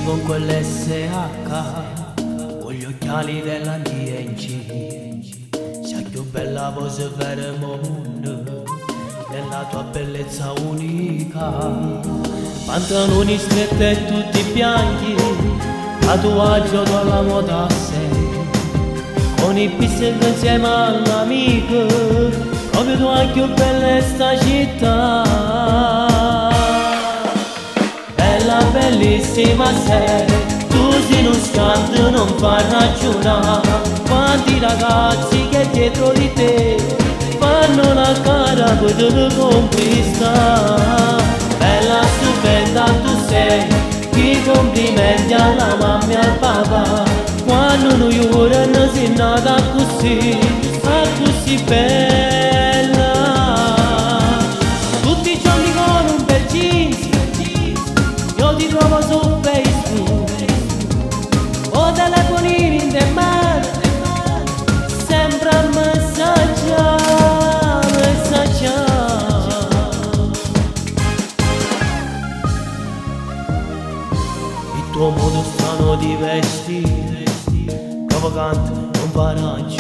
con quell'SH, con gli occhiali dell'anti-NG. Sei più bella pose per il mondo, nella tua bellezza unica. Pantaloni stretti e tutti bianchi, tatuaggio con la moda sei, con i pixel insieme all'amico, proprio tu anche bella sta città. Bella bellissima sei, tu sei uno scanto non fa ragionare. Quanti ragazzi che dietro di te fanno la gara per te conquistare. Bella stupenda tu sei, i complimenti alla mamma e al papà, quando noi ora non si nata così, così bella. Tutti i giorni con un bel jeans, io ti trovo su Facebook, o telefonini in te mano, sembra messaggiare, messaggiare. Il tuo modo strano di vestire, provocante, non fa ragionare.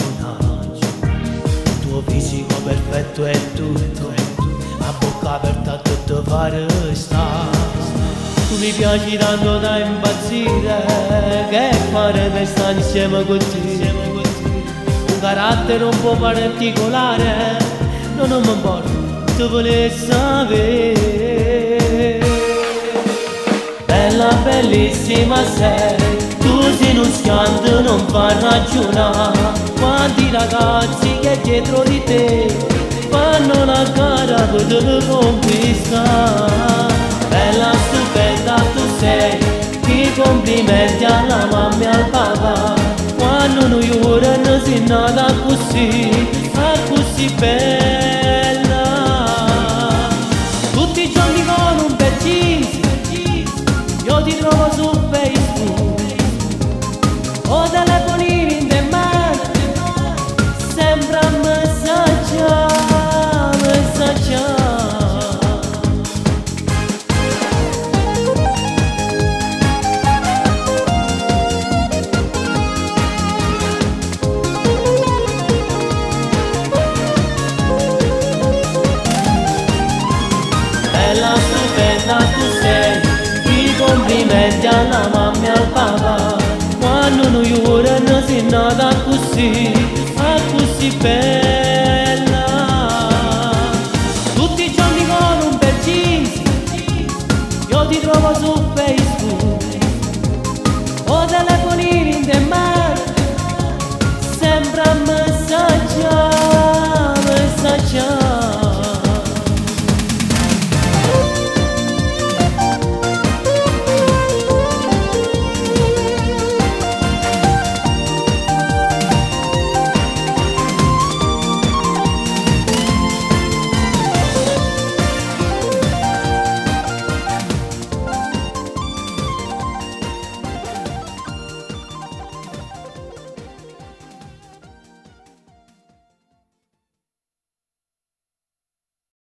Il tuo fisico perfetto è tutto, a bocca aperta tutto fare stare. Tu mi piaci tanto da impazzire, che fare per stare insieme con te. Un carattere un po' particolare, non mi importa, tu vuoi sapere. Bella bellissima sei, tu sei uno scanto non fa ragionare. Quanti ragazzi che dietro di te fanno la gara per te conquistare. Bella stupenda tu sei, i complimenti alla mamma e al papà, quando noi ora non si nata così, così bella. Tutti i giorni con un bel jeans, io ti trovo su Facebook, o telefonini in te mano, sembra messaggiare, messaggiare. Bella stupenda tu sei, i complimenti alla mamma e al papà, quando noi ora non si nata così, così bella.